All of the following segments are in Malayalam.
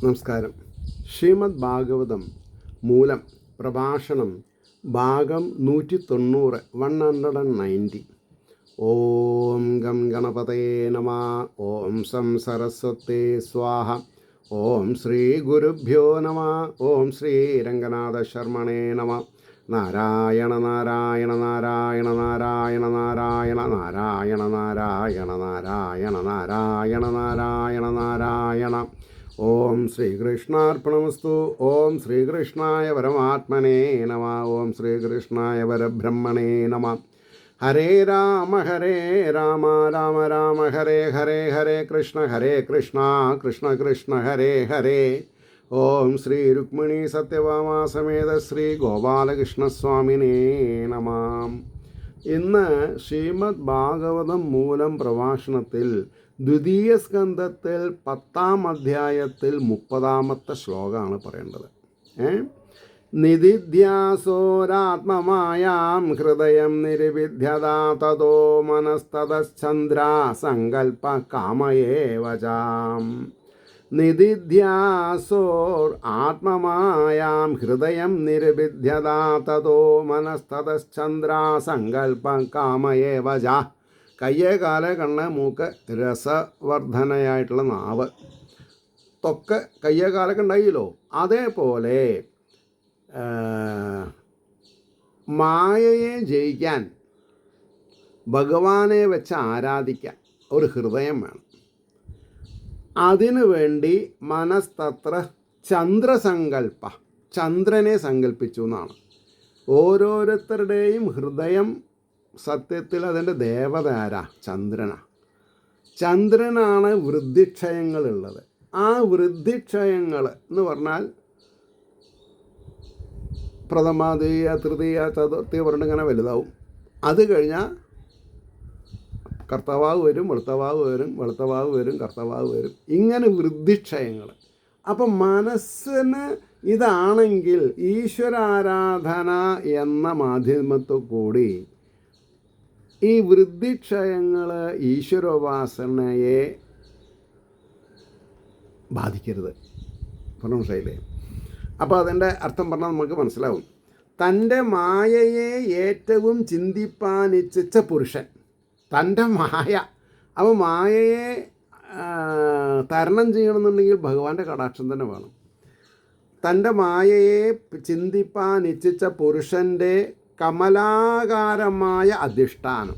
നമസ്കാരം. ശ്രീമദ് ഭാഗവതം മൂലം പ്രഭാഷണം ഭാഗം 190 190. ഓം ഗം ഗണപതയേ നമഃ. ഓം സം സരസ്വതേ സ്വാഹ. ഓം ശ്രീ ഗുരുഭ്യോ നമഃ. ഓം ശ്രീ രംഗനാഥ ശർമ്മണേ നമഃ. നാരായണ നാരായണ നാരായണ നാരായണ നാരായണ നാരായണ നാരായണ നാരായണ നാരായണ നാരായണ നാരായണ. ഓം ശ്രീകൃഷ്ണാർപ്പണമസ്തു. ഓം ശ്രീകൃഷ്ണായ പരമാത്മനേ നമഃ. ഓം ശ്രീകൃഷ്ണായ പരബ്രഹ്മണേ നമഃ. ഹരേ രാമ രാമ രാമ ഹരേ ഹരേ ഹരേ കൃഷ്ണ കൃഷ്ണ കൃഷ്ണ ഹരേ ഹരേ. ഓം ശ്രീ രുക്മിണി സത്യഭാമ സമേത ശ്രീ ഗോപാലകൃഷ്ണസ്വാമിനേ നമഃ. ഇന്ന് ശ്രീമദ് ഭാഗവതം മൂലം പ്രഭാഷണത്തിൽ ദ്വിതീയ സ്കന്ധത്തിൽ 10-ാം അധ്യായത്തിൽ 30-ാമത്തെ ശ്ലോകമാണ് പറയേണ്ടത്. നിദിധ്യാസോരാത്മമായാം ഹൃദയം നിരുവിധ്യതാ തതോ മനസ്തതശ്ചന്ദ്രാ സങ്കൽപ്പ കാമയേവചാം. നിദിധ്യാസോർ ആത്മമായാം ഹൃദയം നിരുവിധ്യതാ തതോ മനസ്തതശ്ചന്ദ്രാ സങ്കൽപ്പ കാമയേവച. കയ്യേ കാല് കണ്ണ് മൂക്ക് രസവർദ്ധനയായിട്ടുള്ള നാവ് തൊക്കെ കയ്യേ കാലൊക്കെ ഉണ്ടായില്ലോ. അതേപോലെ മായയെ ജയിക്കാൻ ഭഗവാനെ വെച്ച് ആരാധിക്കാൻ ഒരു ഹൃദയം വേണം. അതിനു വേണ്ടി മനസ്തത്ര ചന്ദ്രസങ്കല്പ, ചന്ദ്രനെ സങ്കല്പിച്ചു എന്നാണ്. ഓരോരുത്തരുടെയും ഹൃദയം സത്യത്തിൽ അതിൻ്റെ ദേവത ആരാ? ചന്ദ്രനാണ്. ചന്ദ്രനാണ് വൃദ്ധിക്ഷയങ്ങളുള്ളത്. ആ വൃദ്ധിക്ഷയങ്ങൾ എന്ന് പറഞ്ഞാൽ പ്രഥമ ദ്വിതീയ തൃതീയ ചതുർത്ഥി പറഞ്ഞിങ്ങനെ വലുതാവും. അത് കഴിഞ്ഞാൽ കർത്തവാവ് വരും, വെളുത്തവാവ് വരും, വെളുത്തവാവ് വരും, കർത്തവാവ് വരും, ഇങ്ങനെ വൃദ്ധിക്ഷയങ്ങൾ. അപ്പം മനസ്സിന് ഇതാണെങ്കിൽ ഈശ്വരാരാധന എന്ന മാധ്യമത്തിൽ കൂടി ഈ വൃദ്ധിക്ഷയങ്ങൾ ഈശ്വരോപാസനയെ ബാധിക്കരുത്. മനസ്സിലായില്ലേ? അപ്പോൾ അതിൻ്റെ അർത്ഥം പറഞ്ഞാൽ നമുക്ക് മനസ്സിലാവും. തൻ്റെ മായയെ ഏറ്റവും ചിന്തിപ്പാനിച്ഛിച്ച പുരുഷൻ, തൻ്റെ മായ. അപ്പോൾ മായയെ തരണം ചെയ്യണമെന്നുണ്ടെങ്കിൽ ഭഗവാന്റെ കടാക്ഷം തന്നെ വേണം. തൻ്റെ മായയെ ചിന്തിപ്പാനിച്ഛിച്ച പുരുഷൻ്റെ കമലാകാരമായ അധിഷ്ഠാനം.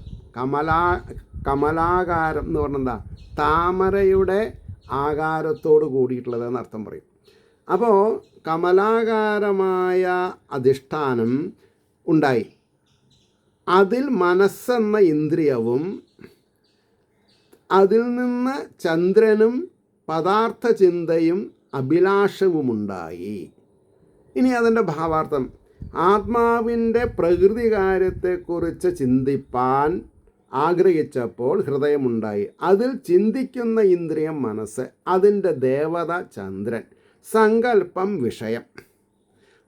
കമലാകാരം എന്ന് പറഞ്ഞാൽ എന്താ? താമരയുടെ ആകാരത്തോട് കൂടിയിട്ടുള്ളതെന്ന് അർത്ഥം പറയും. അപ്പോൾ കമലാകാരമായ അധിഷ്ഠാനം ഉണ്ടായി. അതിൽ മനസ്സെന്ന ഇന്ദ്രിയവും അതിൽ നിന്ന് ചന്ദ്രനും പദാർത്ഥ ചിന്തയും അഭിലാഷവുമുണ്ടായി. ഇനി അതിൻ്റെ ഭാവാർത്ഥം, ആത്മാവിൻ്റെ പ്രകൃതി കാര്യത്തെക്കുറിച്ച് ചിന്തിപ്പാൻ ആഗ്രഹിച്ചപ്പോൾ ഹൃദയമുണ്ടായി. അതിൽ ചിന്തിക്കുന്ന ഇന്ദ്രിയം മനസ്സ്, അതിൻ്റെ ദേവത ചന്ദ്രൻ, സങ്കല്പം വിഷയം.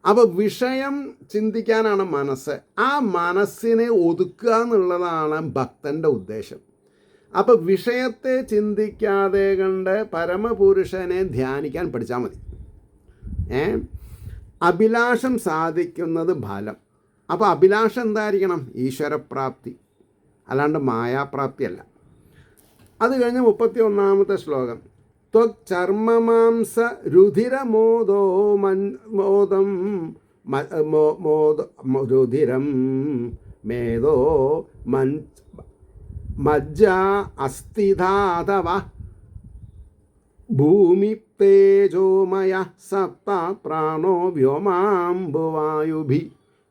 അപ്പോൾ വിഷയം ചിന്തിക്കാനാണ് മനസ്സ്. ആ മനസ്സിനെ ഒതുക്കുക എന്നുള്ളതാണ് ഭക്തൻ്റെ ഉദ്ദേശം. അപ്പോൾ വിഷയത്തെ ചിന്തിക്കാതെ കണ്ട് പരമപുരുഷനെ ധ്യാനിക്കാൻ പഠിച്ചാൽ മതി. അഭിലാഷം സാധിക്കുന്നത് ഫലം. അപ്പോൾ അഭിലാഷം എന്തായിരിക്കണം? ഈശ്വരപ്രാപ്തി, അല്ലാണ്ട് മായാപ്രാപ്തിയല്ല. അത് കഴിഞ്ഞ് 31-ാമത്തെ ശ്ലോകം, ത്വക്ചർമ്മമാംസ രുധിരമോദോ മോദം രുധിരം മേദോ മജ്ജ അസ്ഥിധാതവ ഭൂമി തേജോമയ സപ്ത പ്രാണോ വ്യോമാംബുവായുഭി.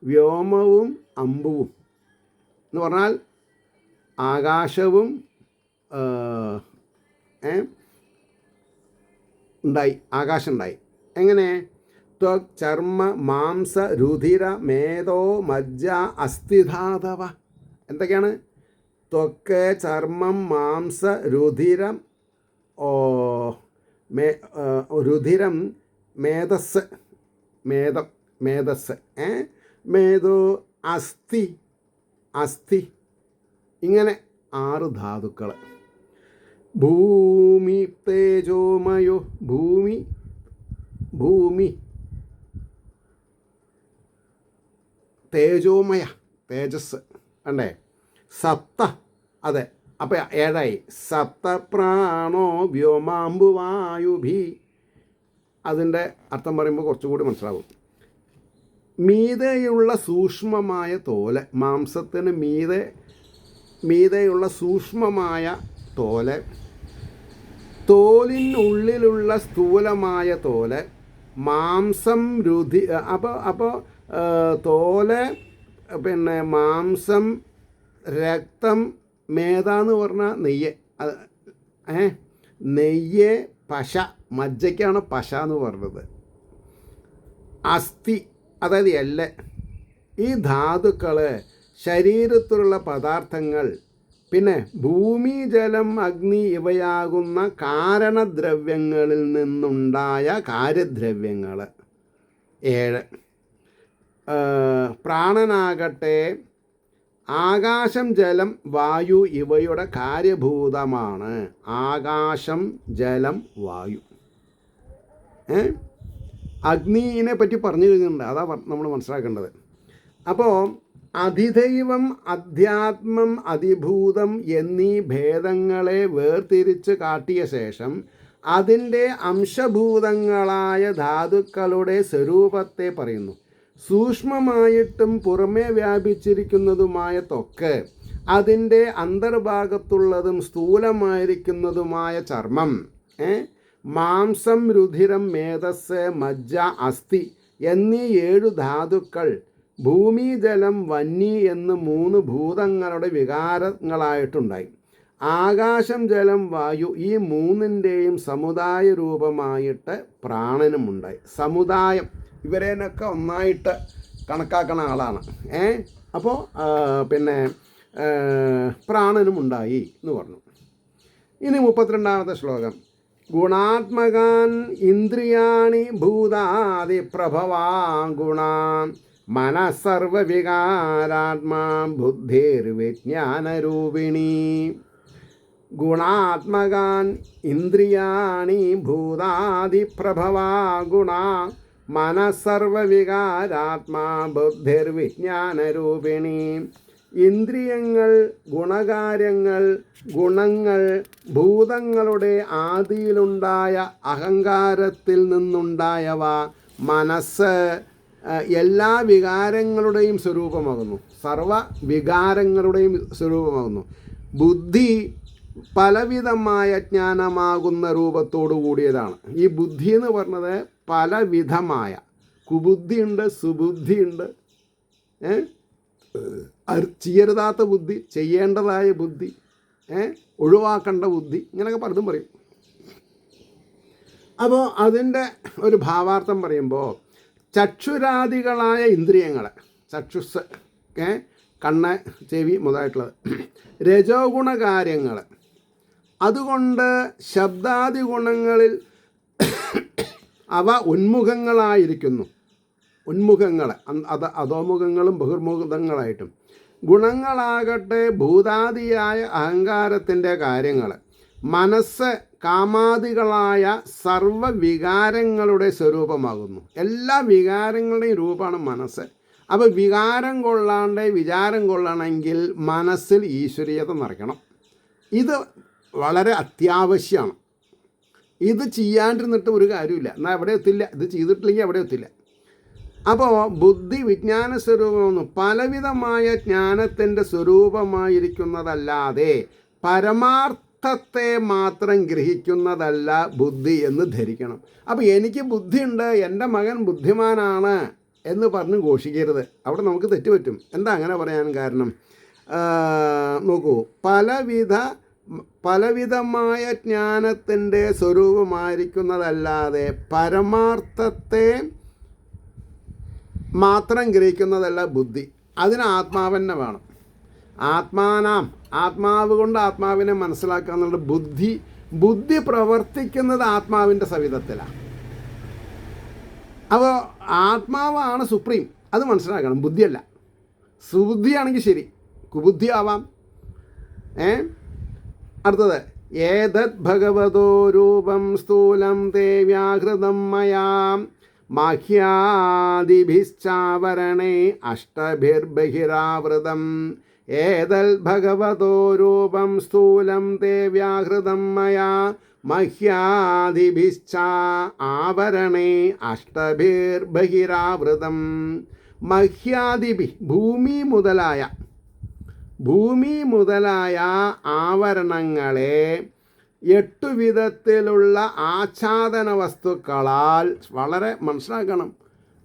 വ്യോമവും അമ്പുവും എന്ന് പറഞ്ഞാൽ ആകാശവും ഉണ്ടായി, ആകാശം ഉണ്ടായി. എങ്ങനെ? ത്വക് ചർമ്മ മാംസ രുധിര മേധോ മജ്ജ അസ്ഥിധാതവ. എന്തൊക്കെയാണ്? ത്വക്ക്, ചർമ്മം, മാംസ, രുധിരം, രുധിരം, മേധസ്, മേധസ്, മേധോ, അസ്ഥി, അസ്ഥി, ഇങ്ങനെ 6 ധാതുക്കൾ. ഭൂമി തേജോമയോ, ഭൂമി ഭൂമി തേജോമയ, തേജസ് അല്ലേ. സപ്ത, അതെ, അപ്പം 7 സപ്തപ്രാണോ വ്യോമാംബുവായുഭി. അതിൻ്റെ അർത്ഥം പറയുമ്പോൾ കുറച്ചുകൂടി മനസ്സിലാവും. മീതെയുള്ള സൂക്ഷ്മമായ തോല്, മാംസത്തിന് മീതെയുള്ള സൂക്ഷ്മമായ തോല്, തോലിനുള്ളിലുള്ള സ്ഥൂലമായ തോല്, മാംസം രുധി. അപ്പോൾ തോല്, പിന്നെ മാംസം, രക്തം, മേധാന്ന് പറഞ്ഞാൽ നെയ്യ്, നെയ്യ്, പശ, മജ്ജയ്ക്കാണ് പശ എന്ന് പറഞ്ഞത്. അസ്ഥി, അതായത് എല്ല്. ഈ ധാതുക്കൾ, ശരീരത്തിലുള്ള പദാർത്ഥങ്ങൾ, പിന്നെ ഭൂമി, ജലം, അഗ്നി ഇവയാകുന്ന കാരണദ്രവ്യങ്ങളിൽ നിന്നുണ്ടായ കാര്യദ്രവ്യങ്ങൾ 7. പ്രാണനാകട്ടെ ആകാശം, ജലം, വായു ഇവയുടെ കാര്യഭൂതമാണ്. ആകാശം, ജലം, വായു. അഗ്നിനെ പറ്റി പറഞ്ഞു കഴിഞ്ഞിട്ടുണ്ട്, അതാ നമ്മൾ മനസ്സിലാക്കേണ്ടത്. അപ്പോൾ അധിദൈവം, അധ്യാത്മം, അതിഭൂതം എന്നീ ഭേദങ്ങളെ വേർതിരിച്ച് കാട്ടിയ ശേഷം അതിൻ്റെ അംശഭൂതങ്ങളായ ധാതുക്കളുടെ സ്വരൂപത്തെ പറയുന്നു. സൂക്ഷ്മമായിട്ടും പുറമേ വ്യാപിച്ചിരിക്കുന്നതുമായ ത്വക്ക്, അതിൻ്റെ അന്തർഭാഗത്തുള്ളതും സ്ഥൂലമായിരിക്കുന്നതുമായ ചർമ്മം, മാംസം, രുധിരം, മേധസ്, മജ്ജ, അസ്ഥി എന്നീ 7 ധാതുക്കൾ ഭൂമി, ജലം, വന്നി എന്ന് 3 ഭൂതങ്ങളുടെ വികാരങ്ങളായിട്ടുണ്ടായി. ആകാശം, ജലം, വായു ഈ 3ൻ്റെയും സമുദായ രൂപമായിട്ട് പ്രാണനുമുണ്ടായി. സമുദായം, ഇവരേനൊക്കെ ഒന്നായിട്ട് കണക്കാക്കുന്ന ആളാണ്. അപ്പോൾ പിന്നെ പ്രാണനുമുണ്ടായി എന്ന് പറഞ്ഞു. ഇനി 32ാമത്തെ ശ്ലോകം. ഗുണാത്മകാൻ ഇന്ദ്രിയാണി ഭൂതാദിപ്രഭവാ ഗുണാ മനഃസർവവികാരാത്മാ ബുദ്ധിർവിജ്ഞാനരൂപിണി. ഗുണാത്മകാൻ ഇന്ദ്രിയാണി ഭൂതാദിപ്രഭവാ ഗുണാ മനഃസർവവികാരാത്മാ ബുദ്ധിർവിജ്ഞാനരൂപിണി. ഇന്ദ്രിയങ്ങൾ, ഗുണകാര്യങ്ങൾ, ഗുണങ്ങൾ, ഭൂതങ്ങളുടെ ആദിയിലുണ്ടായ അഹങ്കാരത്തിൽ നിന്നുണ്ടായവ, മനസ്സ് എല്ലാ വികാരങ്ങളുടെയും സ്വരൂപമാകുന്നു, സർവ വികാരങ്ങളുടെയും സ്വരൂപമാകുന്നു. ബുദ്ധി പലവിധമായ ജ്ഞാനമാകുന്ന രൂപത്തോടു കൂടിയതാണ്. ഈ ബുദ്ധി എന്ന് പറഞ്ഞത് പലവിധമായ, കുബുദ്ധിയുണ്ട്, സുബുദ്ധിയുണ്ട്, ചെയ്യരുതാത്ത ബുദ്ധി, ചെയ്യേണ്ടതായ ബുദ്ധി, ഒഴിവാക്കേണ്ട ബുദ്ധി, ഇങ്ങനെയൊക്കെ പലതും പറയും. അപ്പോൾ അതിൻ്റെ ഒരു ഭാവാർത്ഥം പറയുമ്പോൾ ചക്ഷുരാദികളായ ഇന്ദ്രിയങ്ങൾ, ചക്ഷുസ്, കണ്ണ്, ചെവി മുതലായിട്ടുള്ളത്, രജോ ഗുണകാര്യങ്ങൾ, അതുകൊണ്ട് ശബ്ദാദി ഗുണങ്ങളിൽ അവ ഉന്മുഖങ്ങളായിരിക്കുന്നു. ഉന്മുഖങ്ങൾ, അധോമുഖങ്ങളും ബഹിർമുഖങ്ങളായിട്ടും. ഗുണങ്ങളാകട്ടെ ഭൂതാദിയായ അഹങ്കാരത്തിൻ്റെ കാര്യങ്ങൾ. മനസ്സ് കാമാദികളായ സർവവികാരങ്ങളുടെ സ്വരൂപമാകുന്നു. എല്ലാ വികാരങ്ങളുടെയും രൂപമാണ് മനസ്സ്. അപ്പോൾ വികാരം കൊള്ളാണ്ട് വിചാരം കൊള്ളണമെങ്കിൽ മനസ്സിൽ ഈശ്വരീയത നിറയ്ക്കണം. ഇത് വളരെ അത്യാവശ്യമാണ്. ഇത് ചെയ്യാണ്ടിരുന്നിട്ട് ഒരു കാര്യമില്ല, എന്നാൽ എവിടെ എത്തില്ല. ഇത് ചെയ്തിട്ടില്ലെങ്കിൽ എവിടെ എത്തില്ല. അപ്പോൾ ബുദ്ധി വിജ്ഞാന സ്വരൂപമെന്ന് പലവിധമായ ജ്ഞാനത്തിൻ്റെ സ്വരൂപമായിരിക്കുന്നതല്ലാതെ പരമാർത്ഥത്തെ മാത്രം ഗ്രഹിക്കുന്നതല്ല ബുദ്ധി എന്ന് ധരിക്കണം. അപ്പോൾ എനിക്ക് ബുദ്ധിയുണ്ട്, എൻ്റെ മകൻ ബുദ്ധിമാനാണ് എന്ന് പറഞ്ഞ് ഘോഷിക്കരുത്. അവിടെ നമുക്ക് തെറ്റുപറ്റും. എന്താ അങ്ങനെ പറയാൻ കാരണം? നോക്കൂ, പലവിധമായ ജ്ഞാനത്തിൻ്റെ സ്വരൂപമായിരിക്കുന്നതല്ലാതെ പരമാർത്ഥത്തെ മാത്രം ഗ്രഹിക്കുന്നതല്ല ബുദ്ധി. അതിന് ആത്മാവന്നെ വേണം. ആത്മാവ് കൊണ്ട് ആത്മാവിനെ മനസ്സിലാക്കുക എന്നുള്ള ബുദ്ധി പ്രവർത്തിക്കുന്നത് ആത്മാവിൻ്റെ സവിധത്തിലാണ്. അപ്പോൾ ആത്മാവാണ് സുപ്രീം, അത് മനസ്സിലാക്കണം, ബുദ്ധിയല്ല. സുബുദ്ധിയാണെങ്കിൽ ശരി, കുബുദ്ധി ആവാം. അടുത്തത്, ഏതത് ഭഗവതോ രൂപം സ്ഥൂലം തേ വ്യാഹൃതം മയാം മാഹ്യാദിഭിശ്ചാവരണേ അഷ്ടഭിർബഹിരാവൃതം ഏതൽ ഭഗവതോ രൂപം സ്ഥൂലം തേ വ്യാഹൃതം മയാ മഹ്യാദിഭിശ്ച ആവരണേ അഷ്ടഭിർബഹിരാവൃതം. മഹ്യാദിഭി ഭൂമി മുതലായ ആവരണങ്ങളെ 8 വിധത്തിലുള്ള ആച്ഛാദന വസ്തുക്കളാൽ, വളരെ മനസ്സിലാക്കണം,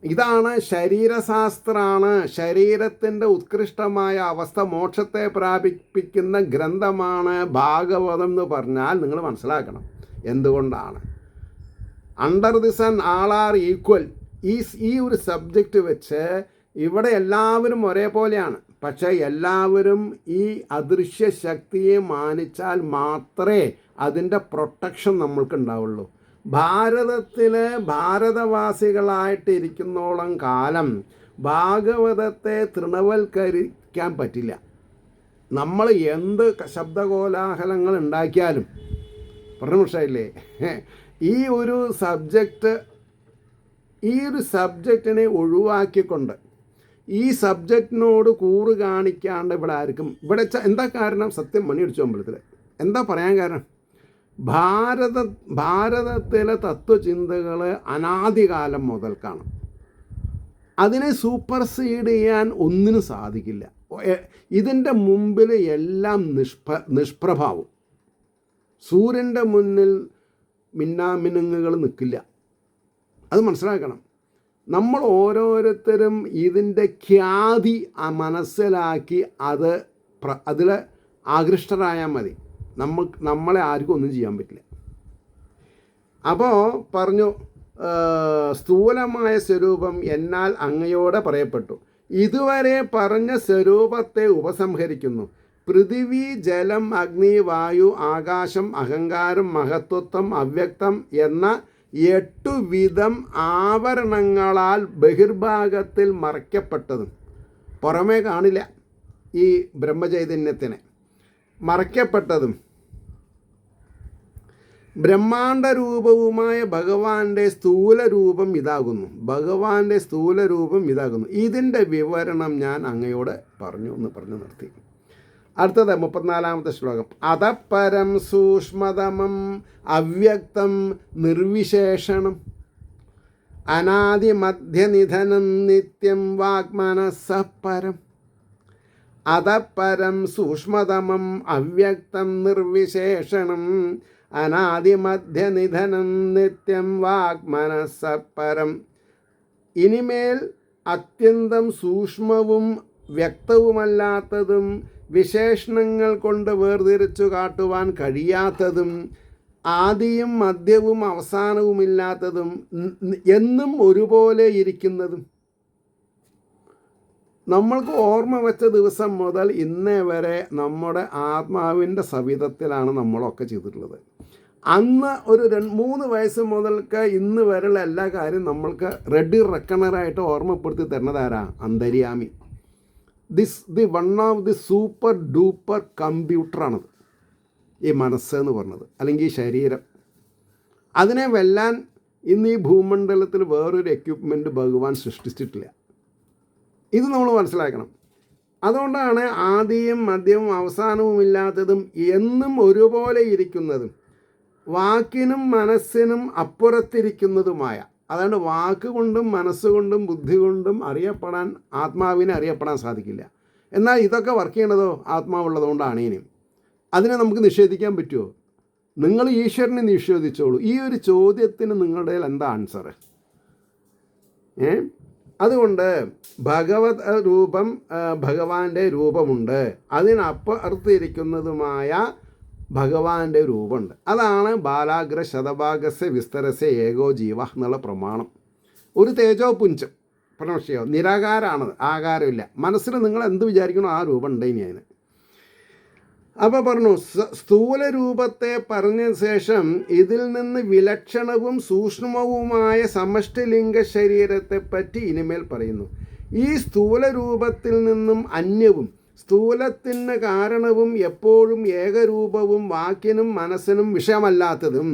ഇതാണ് ശരീരശാസ്ത്രമാണ്. ശരീരത്തിൻ്റെ ഉത്കൃഷ്ടമായ അവസ്ഥ മോക്ഷത്തെ പ്രാപിപ്പിക്കുന്ന ഗ്രന്ഥമാണ് ഭാഗവതം എന്ന് പറഞ്ഞാൽ നിങ്ങൾ മനസ്സിലാക്കണം എന്തുകൊണ്ടാണ്. Under the sun all are equal. ഈ ഒരു സബ്ജക്റ്റ് വെച്ച് ഇവിടെ എല്ലാവരും ഒരേപോലെയാണ്. പക്ഷേ എല്ലാവരും ഈ അദൃശ്യ ശക്തിയെ മാനിച്ചാൽ മാത്രമേ അതിൻ്റെ പ്രൊട്ടക്ഷൻ നമ്മൾക്ക് ഉണ്ടാവുള്ളൂ. ഭാരതവാസികളായിട്ടിരിക്കുന്നോളം കാലം ഭാഗവതത്തെ തൃണവൽക്കരിക്കാൻ പറ്റില്ല. നമ്മൾ എന്ത് ശബ്ദകോലാഹലങ്ങൾ ഉണ്ടാക്കിയാലും, പറഞ്ഞു മനസ്സിലായില്ലേ, ഈ ഒരു സബ്ജക്റ്റിനെ ഒഴിവാക്കിക്കൊണ്ട് ഈ സബ്ജക്റ്റിനോട് കൂറ് കാണിക്കാണ്ട് ഇവിടെ ആർക്കും എന്താ കാരണം? സത്യം മണിയടിച്ചു അമ്പലത്തിൽ എന്താ പറയാൻ കാരണം? ഭാരതത്തിലെ തത്വചിന്തകൾ അനാദികാലം മുതൽക്കാണ്. അതിനെ സൂപ്പർസീഡ് ചെയ്യാൻ ഒന്നിനും സാധിക്കില്ല. ഇതിൻ്റെ മുമ്പിൽ എല്ലാം നിഷ്പ്രഭാവും. സൂര്യൻ്റെ മുന്നിൽ മിന്നാമിനുങ്ങുകൾ നിൽക്കില്ല. അത് മനസ്സിലാക്കണം. നമ്മൾ ഓരോരുത്തരും ഇതിൻ്റെ ഖ്യാതി മനസ്സിലാക്കി അതിൽ ആകൃഷ്ടരായാൽ മതി. നമ്മളെ ആർക്കും ഒന്നും ചെയ്യാൻ പറ്റില്ല. അപ്പോൾ പറഞ്ഞു, സ്ഥൂലമായ സ്വരൂപം എന്നാൽ അങ്ങയോടെ പറയപ്പെട്ടു. ഇതുവരെ പറഞ്ഞ സ്വരൂപത്തെ ഉപസംഹരിക്കുന്നു. പൃഥിവി, ജലം, അഗ്നി, വായു, ആകാശം, അഹങ്കാരം, മഹത്വത്വം, അവ്യക്തം എന്ന 8 വിധം ആവരണങ്ങളാൽ ബഹിർഭാഗത്തിൽ മറയ്ക്കപ്പെട്ടതും, പുറമേ കാണില്ല ഈ ബ്രഹ്മചൈതന്യത്തിനെ, മറയ്ക്കപ്പെട്ടതും ബ്രഹ്മാണ്ഡ രൂപവുമായ ഭഗവാന്റെ സ്ഥൂലരൂപം ഇതാകുന്നു. ഇതിൻ്റെ വിവരണം ഞാൻ അങ്ങയോട് പറഞ്ഞു എന്ന് പറഞ്ഞു നിർത്തി. അടുത്തത് 34-ാമത്തെ ശ്ലോകം. അതപരം സൂക്ഷ്മതമം അവ്യക്തം നിർവിശേഷണം അനാദിമധ്യനിധനം നിത്യം വാഗ്മനഃ പരം. അതപരം സൂക്ഷ്മതമം അവ്യക്തം നിർവിശേഷണം അനാദിമധ്യനിധനം നിത്യം വാഗ്മനഃ പരം. ഇനിമേൽ അത്യന്തം സൂക്ഷ്മവും വ്യക്തവുമല്ലാത്തതും വിശേഷണങ്ങൾ കൊണ്ട് വേർതിരിച്ചു കാട്ടുവാൻ കഴിയാത്തതും ആദിയും മധ്യവും അവസാനവുമില്ലാത്തതും എന്നും ഒരുപോലെ ഇരിക്കുന്നതും. നമ്മൾക്ക് ഓർമ്മ വെച്ച ദിവസം മുതൽ ഇന്നേ വരെ നമ്മുടെ ആത്മാവിൻ്റെ സവിധത്തിലാണ് നമ്മളൊക്കെ ചെയ്തിട്ടുള്ളത്. അന്ന് ഒരു 3 വയസ്സ് മുതൽക്ക് ഇന്ന് വരെയുള്ള എല്ലാ കാര്യം നമ്മൾക്ക് റെഡി റെക്കണറായിട്ട് ഓർമ്മപ്പെടുത്തി തരുന്നതാരാ? അന്തര്യാമി. The one of the super duper കമ്പ്യൂട്ടറാണത് ഈ മനസ്സെന്ന് പറഞ്ഞത്, അല്ലെങ്കിൽ ഈ ശരീരം. അതിനെ വെല്ലാൻ ഇന്ന് ഈ ഭൂമണ്ഡലത്തിൽ വേറൊരു എക്യുപ്മെൻറ്റ് ഭഗവാൻ സൃഷ്ടിച്ചിട്ടില്ല. ഇത് നമ്മൾ മനസ്സിലാക്കണം. അതുകൊണ്ടാണ് ആദിയും മധ്യവും അവസാനവും ഇല്ലാത്തതും എന്നും ഒരുപോലെ ഇരിക്കുന്നതും വാക്കിനും മനസ്സിനും അപ്പുറത്തിരിക്കുന്നതുമായ. അതുകൊണ്ട് വാക്കുകൊണ്ടും മനസ്സുകൊണ്ടും ബുദ്ധി കൊണ്ടും ആത്മാവിനെ അറിയപ്പെടാൻ സാധിക്കില്ല. എന്നാൽ ഇതൊക്കെ വർക്ക് ചെയ്യണതോ ആത്മാവുള്ളതുകൊണ്ടാണ്. ഇനിയും അതിനെ നമുക്ക് നിഷേധിക്കാൻ പറ്റുമോ? നിങ്ങൾ ഈശ്വരനെ നിഷേധിച്ചോളൂ. ഈ ഒരു ചോദ്യത്തിന് നിങ്ങളുടെ എന്താ ആൻസർ? അതുകൊണ്ട് ഭഗവാന്റെ രൂപമുണ്ട്, അതിനപ്പുറത്തിരിക്കുന്നതുമായ ഭഗവാന്റെ രൂപമുണ്ട്. അതാണ് ബാലാഗ്ര ശതഭാഗസ്യ വിസ്തരസ്യ ഏകോ ജീവ എന്നുള്ള പ്രമാണം. ഒരു തേജോ പുഞ്ചം പ്രണക്ഷയോ നിരാകാരമാണത്, ആകാരമില്ല. മനസ്സിൽ നിങ്ങൾ എന്ത് വിചാരിക്കണോ ആ രൂപം ഉണ്ട് ഇനി അതിന്. അപ്പോൾ പറഞ്ഞു, സ്ഥൂല രൂപത്തെ പറഞ്ഞ ശേഷം ഇതിൽ നിന്ന് വിലക്ഷണവും സൂക്ഷ്മവുമായ സമഷ്ടിലിംഗ ശരീരത്തെപ്പറ്റി ഇനിമേൽ പറയുന്നു. ഈ സ്ഥൂല രൂപത്തിൽ നിന്നും അന്യവും സ്ഥൂലത്തിന് കാരണവും എപ്പോഴും ഏകരൂപവും വാക്കിനും മനസ്സിനും വിഷയമല്ലാത്തതും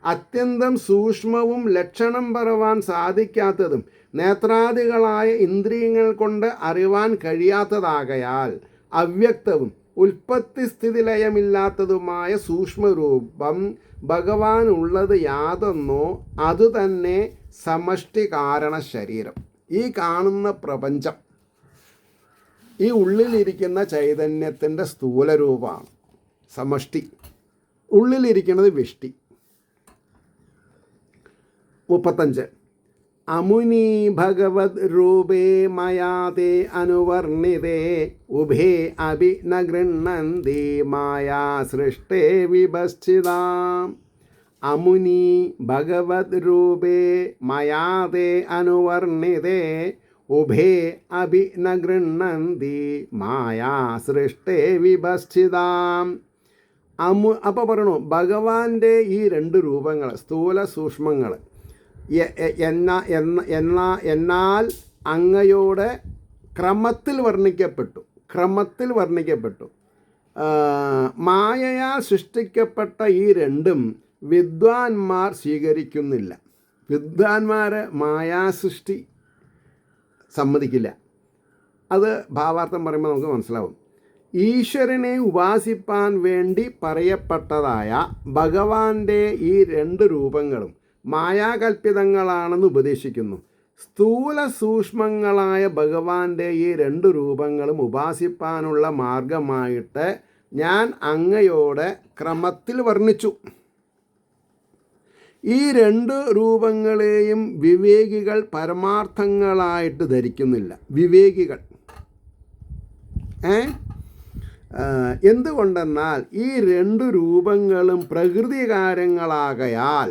അത്യന്തം സൂക്ഷ്മവും ലക്ഷണം പറവാൻ സാധിക്കാത്തതും നേത്രാദികളായ ഇന്ദ്രിയങ്ങൾ കൊണ്ട് അറിവാൻ കഴിയാത്തതാകയാൽ അവ്യക്തവും ഉൽപ്പത്തി സ്ഥിതിലയമില്ലാത്തതുമായ സൂക്ഷ്മരൂപം ഭഗവാനുള്ളത് യാതൊന്നോ അതുതന്നെ സമഷ്ടി കാരണ ശരീരം. ഈ കാണുന്ന പ്രപഞ്ചം ഈ ഉള്ളിലിരിക്കുന്ന ചൈതന്യത്തിൻ്റെ സ്ഥൂലരൂപമാണ് സമഷ്ടി. ഉള്ളിലിരിക്കുന്നത് വിഷ്ടി. 35 അമുനി ഭഗവത് രൂപേ മയാതേ അനുവർണിതേ ഉഭേ അഭി ന ഗൃഹ്ണന്തി മായാ സൃഷ്ടേ വിഭശ്ചിതാം. അമുനി ഭഗവത് രൂപേ മയാതേ അനുവർണിതേ ഉഭേ അഭി ന ഗൃഹ്ണന്തി മായാ സൃഷ്ടേ വിഭശ്ചിതാം. അപ്പോൾ പറയണു ഭഗവാന്റെ ഈ 2 രൂപങ്ങൾ സ്ഥൂല സൂക്ഷ്മങ്ങൾ എന്നാൽ അങ്ങയോടെ ക്രമത്തിൽ വർണ്ണിക്കപ്പെട്ടു. മായയാൽ സൃഷ്ടിക്കപ്പെട്ട ഈ 2ഉം വിദ്വാൻമാർ സ്വീകരിക്കുന്നില്ല. വിദ്വാൻമാർ മായാസൃഷ്ടി സമ്മതിക്കില്ല. അത് ഭാവാർത്ഥം പറയുമ്പോൾ നമുക്ക് മനസ്സിലാവും. ഈശ്വരനെ ഉപാസിപ്പാൻ വേണ്ടി പറയപ്പെട്ടതായ ഭഗവാന്റെ ഈ 2 രൂപങ്ങളും മായാകൽപ്പിതങ്ങളാണെന്ന് ഉപദേശിക്കുന്നു. സ്ഥൂല സൂക്ഷ്മങ്ങളായ ഭഗവാന്റെ ഈ 2 രൂപങ്ങളും ഉപാസിപ്പാനുള്ള മാർഗമായിട്ട് ഞാൻ അങ്ങയോടെ ക്രമത്തിൽ വർണ്ണിച്ചു. ഈ 2 രൂപങ്ങളെയും വിവേകികൾ പരമാർത്ഥങ്ങളായിട്ട് ധരിക്കുന്നില്ല. വിവേകികൾ എന്തുകൊണ്ടെന്നാൽ ഈ 2 രൂപങ്ങളും പ്രകൃതികാരങ്ങളാകയാൽ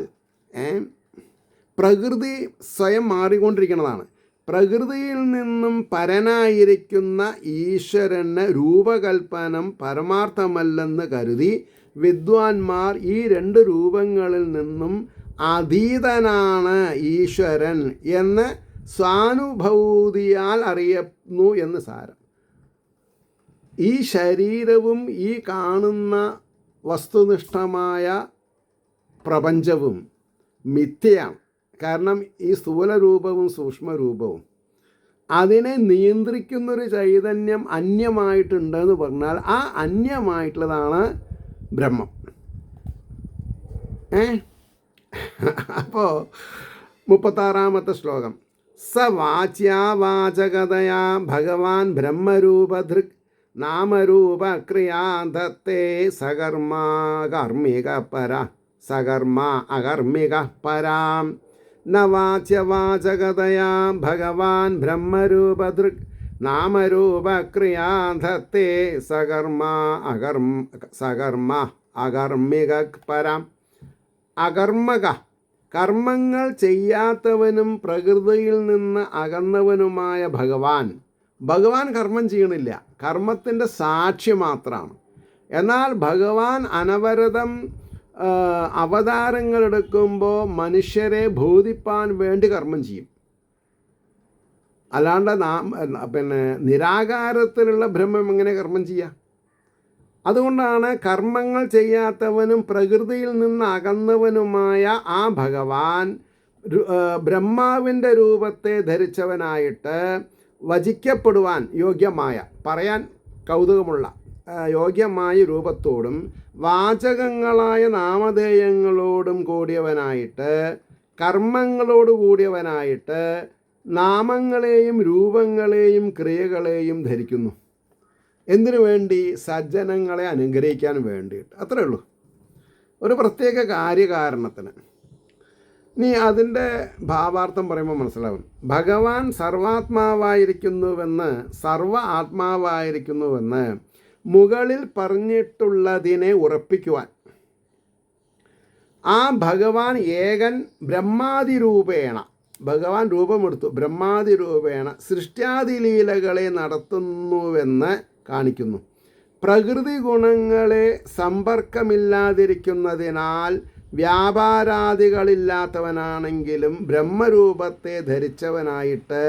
പ്രകൃതി സ്വയം മാറിക്കൊണ്ടിരിക്കുന്നതാണ്. പ്രകൃതിയിൽ നിന്നും പരനായിരിക്കുന്ന ഈശ്വരന് രൂപകൽപ്പനം പരമാർത്ഥമല്ലെന്ന് കരുതി വിദ്വാൻമാർ ഈ 2 രൂപങ്ങളിൽ നിന്നും അതീതനാണ് ഈശ്വരൻ എന്ന് സ്വാനുഭൂതിയാൽ അറിയുന്നു എന്ന് സാരം. ഈ ശരീരവും ഈ കാണുന്ന വസ്തുനിഷ്ഠമായ പ്രപഞ്ചവും മിഥ്യയാണ്. കാരണം ഈ സ്ഥൂലരൂപവും സൂക്ഷ്മരൂപവും അതിനെ നിയന്ത്രിക്കുന്നൊരു ചൈതന്യം അന്യമായിട്ടുണ്ടെന്ന് പറഞ്ഞാൽ ആ അന്യമായിട്ടുള്ളതാണ് ബ്രഹ്മം. അപ്പോൾ 36-ാമത്തെ ശ്ലോകം. സ വാച്യാവാചകതയാ ഭഗവാൻ ബ്രഹ്മരൂപധൃക് നാമരൂപ ക്രിയാധത്തെ സകർമ്മ അകർമ്മിക പരാം. ന വാച്യവാചകതയാ ഭഗവാൻ ബ്രഹ്മരൂപധൃക് നാമരൂപ ക്രിയാധത്തെ സകർമ്മ അകർമ്മിക പരാം. അകർമ്മക കർമ്മങ്ങൾ ചെയ്യാത്തവനും പ്രകൃതിയിൽ നിന്ന് അകന്നവനുമായ ഭഗവാൻ കർമ്മം ചെയ്യണില്ല. കർമ്മത്തിൻ്റെ സാക്ഷി മാത്രമാണ്. എന്നാൽ ഭഗവാൻ അനവരതം അവതാരങ്ങളെടുക്കുമ്പോൾ മനുഷ്യരെ ബോധിപ്പാൻ വേണ്ടി കർമ്മം ചെയ്യും. അല്ലാണ്ട് നിരാകാരത്തിലുള്ള ബ്രഹ്മം എങ്ങനെ കർമ്മം ചെയ്യുക? അതുകൊണ്ടാണ് കർമ്മങ്ങൾ ചെയ്യാത്തവനും പ്രകൃതിയിൽ നിന്ന് അകന്നവനുമായ ആ ഭഗവാൻ ബ്രഹ്മാവിൻ്റെ രൂപത്തെ ധരിച്ചവനായിട്ട് വചിക്കപ്പെടുവാൻ യോഗ്യമായ, പറയാൻ കൗതുകമുള്ള യോഗ്യമായ രൂപത്തോടും വാചകങ്ങളായ നാമധേയങ്ങളോടും കൂടിയവനായിട്ട്, കർമ്മങ്ങളോട് കൂടിയവനായിട്ട് നാമങ്ങളെയും രൂപങ്ങളെയും ക്രിയകളെയും ധരിക്കുന്നു. എന്തിനു വേണ്ടി? സജ്ജനങ്ങളെ അനുഗ്രഹിക്കാൻ വേണ്ടിയിട്ട്. അത്രേ ഉള്ളൂ. ഒരു പ്രത്യേക കാര്യകാരണത്തിന്. ഇനി അതിൻ്റെ ഭാവാർത്ഥം പറയുമ്പോൾ മനസ്സിലാവും. ഭഗവാൻ സർവാത്മാവായിരിക്കുന്നുവെന്ന്, സർവ ആത്മാവായിരിക്കുന്നുവെന്ന് മുകളിൽ പറഞ്ഞിട്ടുള്ളതിനെ ഉറപ്പിക്കുവാൻ ആ ഭഗവാൻ ഏകൻ ബ്രഹ്മാതിരൂപേണ, ഭഗവാൻ രൂപമെടുത്തു ബ്രഹ്മാതിരൂപേണ സൃഷ്ട്യാദിലീലകളെ നടത്തുന്നുവെന്ന് കാണിക്കുന്നു. പ്രകൃതി ഗുണങ്ങളെ സമ്പർക്കമില്ലാതിരിക്കുന്നതിനാൽ വ്യാപാരാദികളില്ലാത്തവനാണെങ്കിലും ബ്രഹ്മരൂപത്തെ ധരിച്ചവനായിട്ട്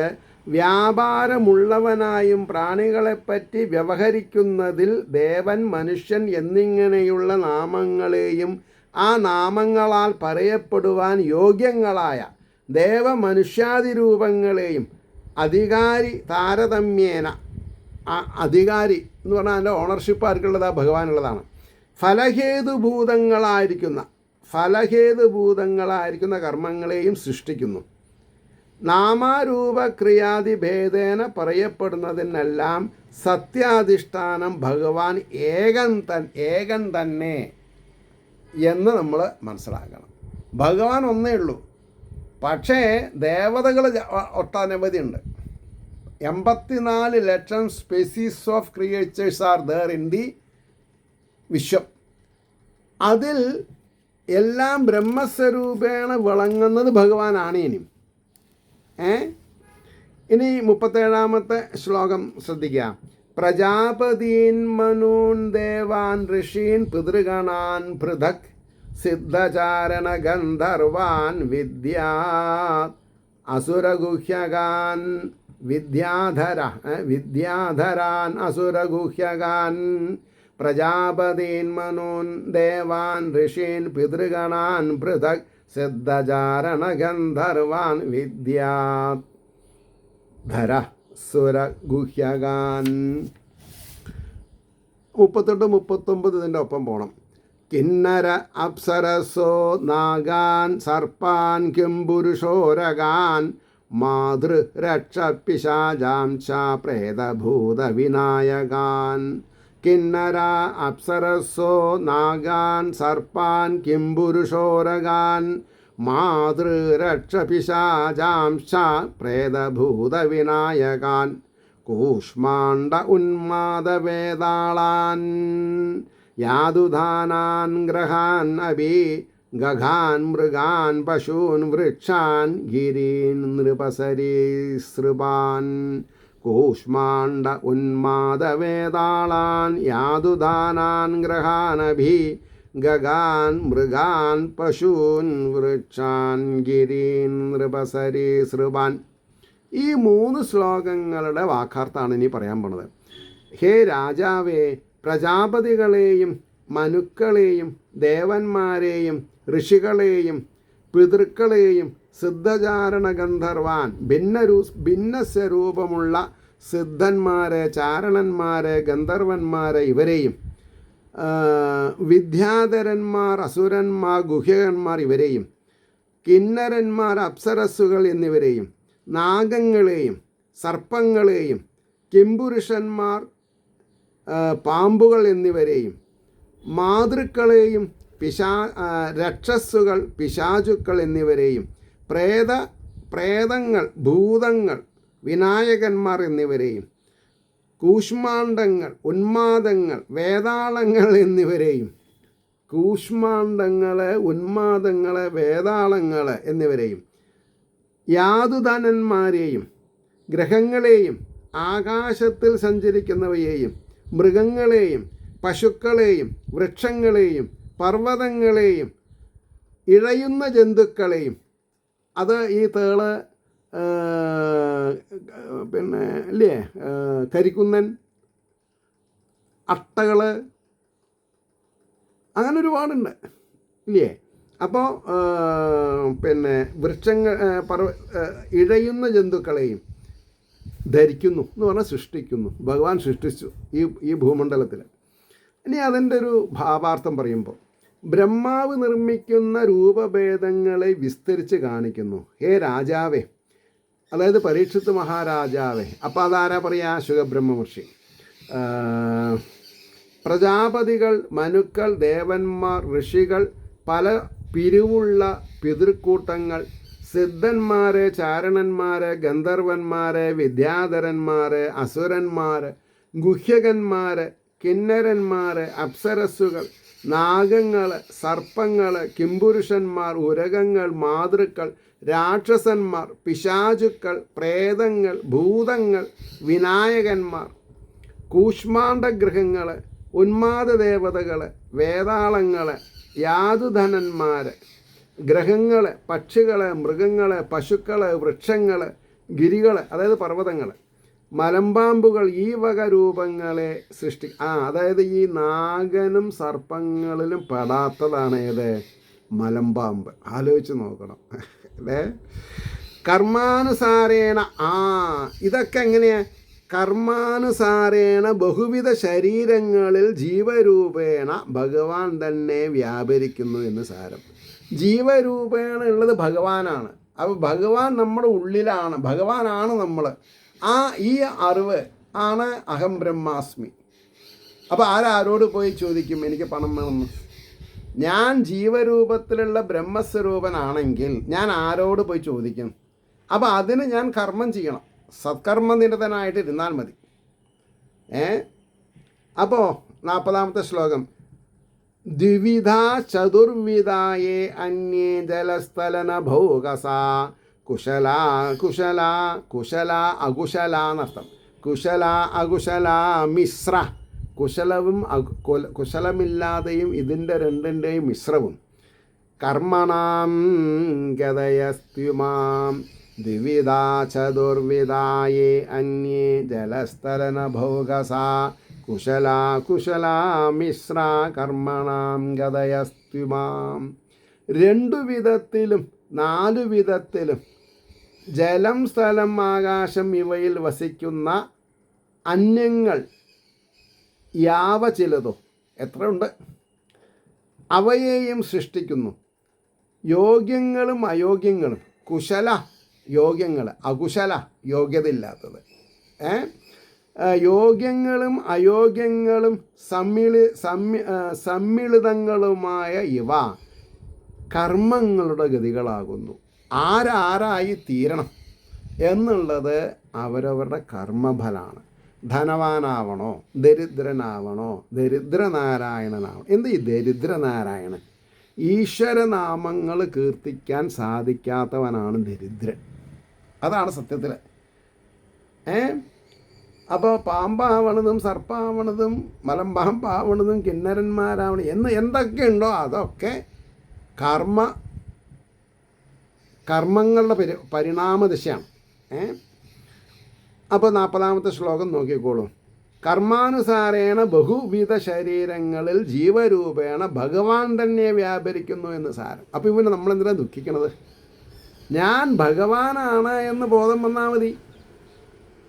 വ്യാപാരമുള്ളവനായും പ്രാണികളെപ്പറ്റി വ്യവഹരിക്കുന്നതിൽ ദേവൻ, മനുഷ്യൻ എന്നിങ്ങനെയുള്ള നാമങ്ങളെയും ആ നാമങ്ങളാൽ പറയപ്പെടുവാൻ യോഗ്യങ്ങളായ ദേവമനുഷ്യാദിരൂപങ്ങളെയും അധികാരി താരതമ്യേന, അധികാരി എന്ന് പറഞ്ഞാൽ അതിൻ്റെ ഓണർഷിപ്പ് ആർക്കുള്ളതാണ്? ഭഗവാനുള്ളതാണ്. ഫലഹേതുഭൂതങ്ങളായിരിക്കുന്ന കർമ്മങ്ങളെയും സൃഷ്ടിക്കുന്നു. നാമാരൂപക്രിയാദിഭേദേന പറയപ്പെടുന്നതിനെല്ലാം സത്യാധിഷ്ഠാനം ഭഗവാൻ ഏകൻ തന്നെ എന്ന് നമ്മൾ മനസ്സിലാക്കണം. ഭഗവാൻ ഒന്നേ ഉള്ളൂ. പക്ഷേ ദേവതകൾ ഒട്ടനവധിയുണ്ട്. 84 ലക്ഷം species of creatures are there in the വിശ്വം. അതിൽ എല്ലാം ബ്രഹ്മസ്വരൂപേണ വിളങ്ങുന്നത് ഭഗവാനാണ്. ഇനി 37-ാമത്തെ ശ്ലോകം ശ്രദ്ധിക്കുക. പ്രജാപതീൻ മനൂൻ ദേവാൻ ഋഷീൻ പിതൃഗണാൻ പൃഥക് സിദ്ധചാരണ ഗന്ധർവാൻ അസുരഗുഹ്യകാൻ വിദ്യാധരാൻ അസുരഗുഹ്യകാൻ. പ്രജാപതീൻ മനൂൻ ദേവാൻ ഋഷീൻ പിതൃഗണാൻ പൃഥക് സിദ്ധചാരണ ഗന്ധർവാൻ വിദ്യാധര സുരഗുഹ്യകാൻ. 38-39 ഇതിൻ്റെ ഒപ്പം പോകണം. കിന്നര അപ്സരസോ നാഗാൻ സർപ്പാൻ കിംപുരുഷോരകാൻ മാതൃരക്ഷപിശാചാംശ പ്രേതഭൂതവിനായകാൻ. കിന്നര അപ്സരസോ നാഗാൻ സർപ്പാൻ കിംപുരുഷോരകാൻ മാതൃരക്ഷപിശാചാംശ പ്രേതഭൂതവിനായകാൻ. കൂഷ്മാണ്ഡ ഉന്മാദവേതാളാൻ യാതുധാനാൻ ഗ്രഹാൻ അഭി ഗഘാൻ മൃഗാൻ പശൂൻ വൃക്ഷാൻ ഗിരീൻ നൃപസരീസൃപാൻ. കൂഷ്മാണ്ഡ ഉന്മാദവേതാളാൻ യാതുധാനാൻ ഗ്രഹാൻ അഭി ഗഗാൻ മൃഗാൻ പശൂൻ വൃക്ഷാൻ ഗിരീൻ നൃപസരീസൃപാൻ. ഈ 3 ശ്ലോകങ്ങളുടെ വാക്കാർത്ഥാണ് ഇനി പറയാൻ പോണത്. ഹേ രാജാവേ, പ്രജാപതികളെയും മനുക്കളെയും ദേവന്മാരെയും ഋഷികളെയും പിതൃക്കളെയും സിദ്ധചാരണ ഗന്ധർവാൻ ഭിന്ന സ്വരൂപമുള്ള സിദ്ധന്മാരെ, ചാരണന്മാരെ, ഗന്ധർവന്മാരെ ഇവരെയും വിദ്യാധരന്മാർ, അസുരന്മാർ, ഗുഹ്യകന്മാർ ഇവരെയും കിന്നരന്മാർ, അപ്സരസ്സുകൾ എന്നിവരെയും നാഗങ്ങളെയും സർപ്പങ്ങളെയും കിംപുരുഷന്മാർ, പാമ്പുകൾ എന്നിവരെയും മാതൃക്കളെയും രക്ഷസ്സുകൾ, പിശാചുക്കൾ എന്നിവരെയും പ്രേതങ്ങൾ, ഭൂതങ്ങൾ, വിനായകന്മാർ എന്നിവരെയും കൂഷ്മാണ്ഡങ്ങൾ, ഉന്മാദങ്ങൾ, വേതാളങ്ങൾ എന്നിവരെയും കൂഷ്മാണ്ഡങ്ങളെ, ഉന്മാദങ്ങളെ, വേതാളങ്ങളെ എന്നിവരെയും യാതുധനന്മാരെയും ഗ്രഹങ്ങളെയും ആകാശത്തിൽ സഞ്ചരിക്കുന്നവയെയും മൃഗങ്ങളെയും പശുക്കളെയും വൃക്ഷങ്ങളെയും പർവ്വതങ്ങളെയും ഇഴയുന്ന ജന്തുക്കളെയും. അത് ഈ തേള്, പിന്നെ അല്ലേ, കരിക്കുന്നൻ, അട്ടകൾ, അങ്ങനെ ഒരുപാടുണ്ട് ഇല്ലേ. അപ്പോൾ പിന്നെ വൃക്ഷങ്ങൾ, ഇഴയുന്ന ജന്തുക്കളെയും ധരിക്കുന്നു എന്ന് പറഞ്ഞാൽ സൃഷ്ടിക്കുന്നു. ഭഗവാൻ സൃഷ്ടിച്ചു ഈ ഭൂമണ്ഡലത്തിൽ. ഇനി അതിൻ്റെ ഒരു ഭാവാർത്ഥം പറയുമ്പോൾ, ബ്രഹ്മാവ് നിർമ്മിക്കുന്ന രൂപഭേദങ്ങളെ വിസ്തരിച്ച് കാണിക്കുന്നു. ഹേ രാജാവേ, അതായത് പരീക്ഷിത്ത് മഹാരാജാവേ. അപ്പോൾ അതാരാ പറയുക? ശുഖബ്രഹ്മർഷി. പ്രജാപതികൾ, മനുക്കൾ, ദേവന്മാർ, ഋഷികൾ, പല പിരിവുള്ള പിതൃക്കൂട്ടങ്ങൾ, സിദ്ധന്മാരെ, ചാരണന്മാരെ, ഗന്ധർവന്മാരെ, വിദ്യാധരന്മാരെ, അസുരന്മാരെ, ഗുഹ്യകന്മാരെ, കിന്നരന്മാരെ, അപ്സരസ്സുകൾ, നാഗങ്ങൾ, സർപ്പങ്ങൾ, കിംപുരുഷന്മാർ, ഉരകങ്ങൾ, മാതൃക്കൾ, രാക്ഷസന്മാർ, പിശാചുക്കൾ, പ്രേതങ്ങൾ, ഭൂതങ്ങൾ, വിനായകന്മാർ, കൂഷ്മാണ്ഡഗ്രഹങ്ങൾ, ഉന്മാദദേവതകൾ, വേതാളങ്ങൾ, യാതുധനന്മാർ, ഗ്രഹങ്ങൾ, പക്ഷികൾ, മൃഗങ്ങൾ, പശുക്കൾ, വൃക്ഷങ്ങൾ, ഗിരികൾ, അതായത് പർവ്വതങ്ങൾ, മലമ്പാമ്പുകൾ ഈ വക രൂപങ്ങളെ അതായത് ഈ നാഗനും സർപ്പങ്ങളിലും പെടാത്തതാണ് ഏത്? മലമ്പാമ്പ്. ആലോചിച്ച് നോക്കണം അല്ലേ? കർമാനുസാരേണ ഇതൊക്കെ എങ്ങനെയാ? കർമാനുസാരേണ ബഹുവിധ ശരീരങ്ങളിൽ ജീവരൂപേണ ഭഗവാൻ തന്നെ വ്യാപരിക്കുന്നു എന്ന് സാരം. ജീവരൂപേണ ഉള്ളത് ഭഗവാനാണ്. അപ്പോൾ ഭഗവാൻ നമ്മുടെ ഉള്ളിലാണ്, ഭഗവാനാണ് നമ്മൾ. ഈ അറിവ് ആണ് അഹം ബ്രഹ്മാസ്മി. അപ്പോൾ ആരോട് പോയി ചോദിക്കും എനിക്ക് പണം വേണമെന്ന്? ഞാൻ ജീവരൂപത്തിലുള്ള ബ്രഹ്മസ്വരൂപനാണെങ്കിൽ ഞാൻ ആരോട് പോയി ചോദിക്കും? അപ്പോൾ അതിന് ഞാൻ കർമ്മം ചെയ്യണം, സത്കർമ്മനിരതനായിട്ട് ഇരുന്നാൽ മതി. അപ്പോൾ 40ാമത്തെ ശ്ലോകം, ദ്വിവിധ ചതുർവിധായേ അന്യേ ജലസ്ഥലന ഭോഗസ കുശല കുശല കുശല അകുശല എന്നർത്ഥം. കുശല അകുശല മിശ്ര, കുശലവും കുശലമില്ലാതെയും ഇതിൻ്റെ രണ്ടിൻ്റെയും മിശ്രവും. കർമ്മണാം ഗതയസ്ത്യുമാം ദ്വിവിധ ചതുർവിധായേ അന്യേ ജലസ്ഥലന ഭോഗസ കുശല കുശല മിശ്ര കർമ്മണാം ഗതയസ്ത്യുമാം. 2 വിധത്തിലും 4 വിധത്തിലും ജലം, സ്ഥലം, ആകാശം ഇവയിൽ വസിക്കുന്ന അന്യങ്ങൾ യാവ ചിലതോ എത്രയുണ്ട് അവയെയും സൃഷ്ടിക്കുന്നു. യോഗ്യങ്ങളും അയോഗ്യങ്ങളും, കുശല യോഗ്യങ്ങൾ, അകുശല യോഗ്യതയില്ലാത്തത്. യോഗ്യങ്ങളും അയോഗ്യങ്ങളും സമ്മിളിതങ്ങളുമായ ഇവ കർമ്മങ്ങളുടെ ഗതികളാകുന്നു. ആരായി തീരണം എന്നുള്ളത് അവരവരുടെ കർമ്മഫലമാണ്. ധനവാനാവണോ, ദരിദ്രനാവണോ, ദരിദ്രനാരായണനാവണോ? ഈ ദരിദ്രനാരായണൻ? ഈശ്വരനാമങ്ങൾ കീർത്തിക്കാൻ സാധിക്കാത്തവനാണ് ദരിദ്രൻ. അതാണ് സത്യത്തിൽ. അപ്പോൾ പാമ്പാവണതും സർപ്പാവണതും മലമ്പാമ്പാവണതും കിന്നരന്മാരാവണം എന്തൊക്കെയുണ്ടോ അതൊക്കെ കർമ്മങ്ങളുടെ പരിണാമദിശയാണ്. അപ്പോൾ 40ാമത്തെ ശ്ലോകം നോക്കിക്കോളൂ. കർമാനുസാരേണ ബഹുവിധ ശരീരങ്ങളിൽ ജീവരൂപേണ ഭഗവാൻ തന്നെ വ്യാപരിക്കുന്നു എന്ന് സാരം. അപ്പോൾ ഇവന് നമ്മളെന്തിനാണ് ദുഃഖിക്കണത്? ഞാൻ ഭഗവാനാണ് എന്ന് ബോധം വന്നാൽ മതി.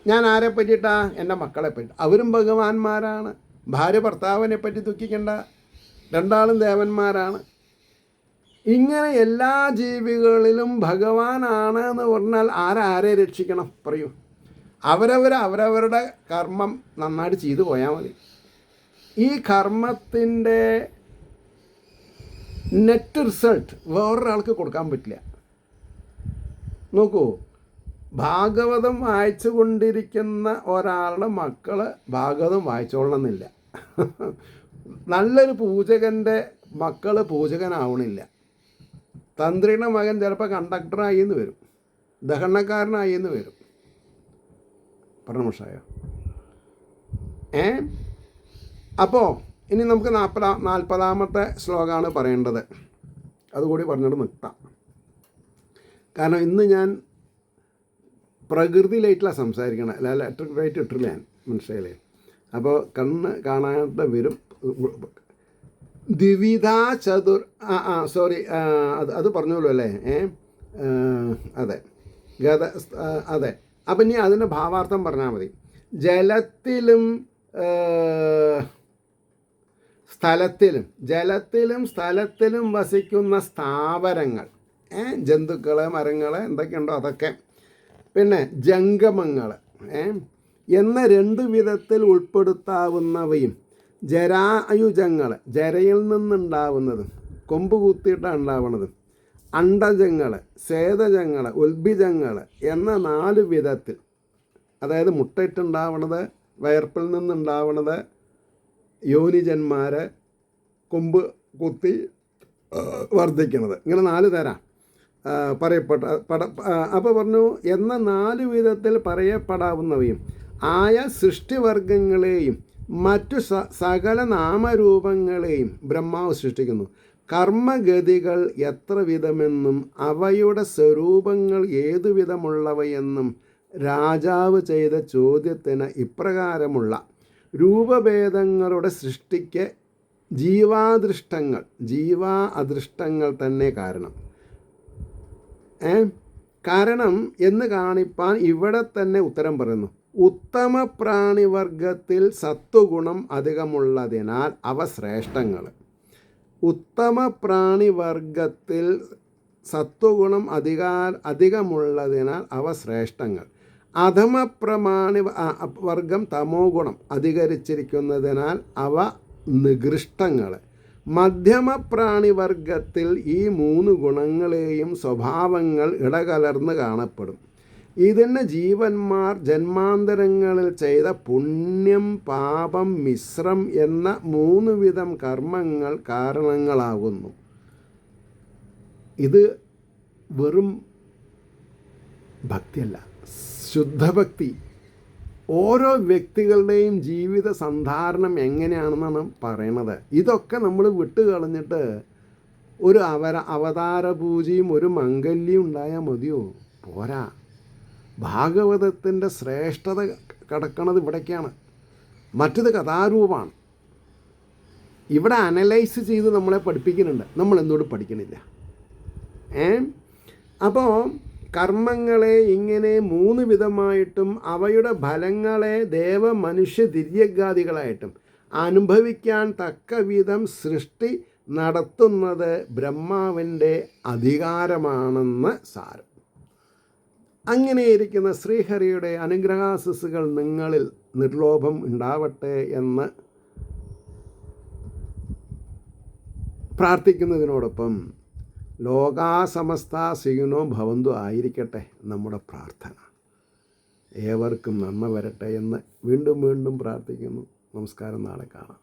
ഞാൻ ആരെ പറ്റിയിട്ടാ? എൻ്റെ മക്കളെ പറ്റി. അവരും ഭഗവാന്മാരാണ്. ഭാര്യ ഭർത്താവിനെ പറ്റി ദുഃഖിക്കേണ്ട, രണ്ടാളും ദേവന്മാരാണ്. ഇങ്ങനെ എല്ലാ ജീവികളിലും ഭഗവാനാണ് എന്ന് പറഞ്ഞാൽ ആരെ രക്ഷിക്കണം? പറയൂ. അവരവരുടെ കർമ്മം നന്നായിട്ട് ചെയ്തു പോയാൽ മതി. ഈ കർമ്മത്തിൻ്റെ നെറ്റ് റിസൾട്ട് വേറൊരാൾക്ക് കൊടുക്കാൻ പറ്റില്ല. നോക്കൂ, ഭാഗവതം വായിച്ചു കൊണ്ടിരിക്കുന്ന ഒരാളുടെ മക്കൾ ഭാഗവതം വായിച്ചോളണമെന്നില്ല. നല്ലൊരു പൂജകൻ്റെ മക്കൾ പൂജകനാവണില്ല. തന്ത്രിയുടെ മകൻ ചിലപ്പോൾ കണ്ടക്ടറായി എന്ന് വരും, ദഹനക്കാരനായി എന്ന് വരും. പറഞ്ഞ മനസ്സിലായോ? അപ്പോൾ ഇനി നമുക്ക് 40ാമത്തെ ശ്ലോകമാണ് പറയേണ്ടത്. അതുകൂടി പറഞ്ഞിട്ട് നിർത്താം. കാരണം ഇന്ന് ഞാൻ പ്രകൃതിയിലായിട്ടില്ല സംസാരിക്കണം, അല്ല ലെറ്ററായിട്ട് ഇട്ടില്ല ഞാൻ, മനസ്സിലായില്ലേ? അപ്പോൾ കണ്ണ് കാണാതെ വരും. ദ്വിവിധ സോറി അത് പറഞ്ഞോളൂ അല്ലേ? അതെ അതെ. അപ്പം ഇനി അതിൻ്റെ ഭാവാർത്ഥം പറഞ്ഞാൽ മതി. ജലത്തിലും സ്ഥലത്തിലും വസിക്കുന്ന സ്ഥാവരങ്ങൾ, ജന്തുക്കൾ, മരങ്ങൾ, എന്തൊക്കെയുണ്ടോ അതൊക്കെ. പിന്നെ ജംഗമങ്ങൾ എന്ന 2 വിധത്തിൽ ഉൾപ്പെടുത്താവുന്നവയും ജരായുജങ്ങൾ, ജരയിൽ നിന്നുണ്ടാവുന്നതും കൊമ്പ് കുത്തിയിട്ടാണ് ഉണ്ടാവുന്നതും, അണ്ടജങ്ങൾ, സേതജങ്ങൾ, ഉൽബിജങ്ങൾ എന്ന 4 വിധത്തിൽ, അതായത് മുട്ടയിട്ടുണ്ടാവണത്, വയർപ്പിൽ നിന്നുണ്ടാവണത്, യോനിജന്മാർ, കൊമ്പ് കുത്തി വർദ്ധിക്കുന്നത്, ഇങ്ങനെ 4 തരം അപ്പോൾ പറഞ്ഞു. എന്ന 4 വിധത്തിൽ പറയപ്പെടാവുന്നവയും ആയ സൃഷ്ടിവർഗങ്ങളെയും മറ്റു സകല നാമരൂപങ്ങളെയും ബ്രഹ്മാവ് സൃഷ്ടിക്കുന്നു. കർമ്മഗതികൾ എത്ര വിധമെന്നും അവയുടെ സ്വരൂപങ്ങൾ ഏതു വിധമുള്ളവയെന്നും രാജാവ് ചെയ്ത ചോദ്യത്തിന് ഇപ്രകാരമുള്ള രൂപഭേദങ്ങളുടെ സൃഷ്ടിക്ക് അദൃഷ്ടങ്ങൾ തന്നെ കാരണം. കാരണം എന്ന് കാണിപ്പാൻ ഇവിടെ തന്നെ ഉത്തരം പറയുന്നു. ഉത്തമ പ്രാണിവർഗത്തിൽ സത്വഗുണം അധികമുള്ളതിനാൽ അവ ശ്രേഷ്ഠങ്ങൾ. ഉത്തമ പ്രാണിവർഗത്തിൽ സത്വഗുണം അധികമുള്ളതിനാൽ അവ ശ്രേഷ്ഠങ്ങൾ. അധമ വർഗം തമോ ഗുണം അധികരിച്ചിരിക്കുന്നതിനാൽ അവ നികൃഷ്ടങ്ങൾ. മധ്യമ പ്രാണിവർഗത്തിൽ ഈ 3 ഗുണങ്ങളെയും സ്വഭാവങ്ങൾ ഇടകലർന്ന് കാണപ്പെടും. ഇതിന് ജീവന്മാർ ജന്മാന്തരങ്ങളിൽ ചെയ്ത പുണ്യം, പാപം, മിശ്രം എന്ന 3 വിധം കർമ്മങ്ങൾ കാരണങ്ങളാകുന്നു. ഇത് വെറും ഭക്തിയല്ല, ശുദ്ധഭക്തി. ഓരോ വ്യക്തികളുടെയും ജീവിത സന്ധാരണം എങ്ങനെയാണെന്നാണ് പറയണത്. ഇതൊക്കെ നമ്മൾ വിട്ടുകളഞ്ഞിട്ട് ഒരു അവതാര പൂജയും ഒരു മംഗല്യം ഉണ്ടായാൽ മതിയോ? പോരാ. ഭാഗവതത്തിൻ്റെ ശ്രേഷ്ഠത കിടക്കണത് ഇവിടേക്കാണ്. മറ്റത് കഥാരൂപമാണ്. ഇവിടെ അനലൈസ് ചെയ്ത് നമ്മളെ പഠിപ്പിക്കുന്നുണ്ട്, നമ്മൾ എന്തുകൊണ്ട് പഠിക്കണില്ല? അപ്പോൾ കർമ്മങ്ങളെ ഇങ്ങനെ 3 വിധമായിട്ടും അവയുടെ ഫലങ്ങളെ മനുഷ്യ ദിര്യഗാദികളായിട്ടും അനുഭവിക്കാൻ തക്ക വിധം സൃഷ്ടി നടത്തുന്നത് ബ്രഹ്മാവിൻ്റെ അധികാരമാണെന്ന് സാരം. അങ്ങനെയിരിക്കുന്ന ശ്രീഹരിയുടെ അനുഗ്രഹാശിസ്സുകൾ നിങ്ങളിൽ നിർലോഭം ഉണ്ടാവട്ടെ എന്ന് പ്രാർത്ഥിക്കുന്നതിനോടൊപ്പം ലോകാസമസ്ത സുഖിനോ ഭവന്തു ആയിരിക്കട്ടെ നമ്മുടെ പ്രാർത്ഥന. ഏവർക്കും നന്മ വരട്ടെ എന്ന് വീണ്ടും പ്രാർത്ഥിക്കുന്നു. നമസ്കാരം. നാളെ കാണാം.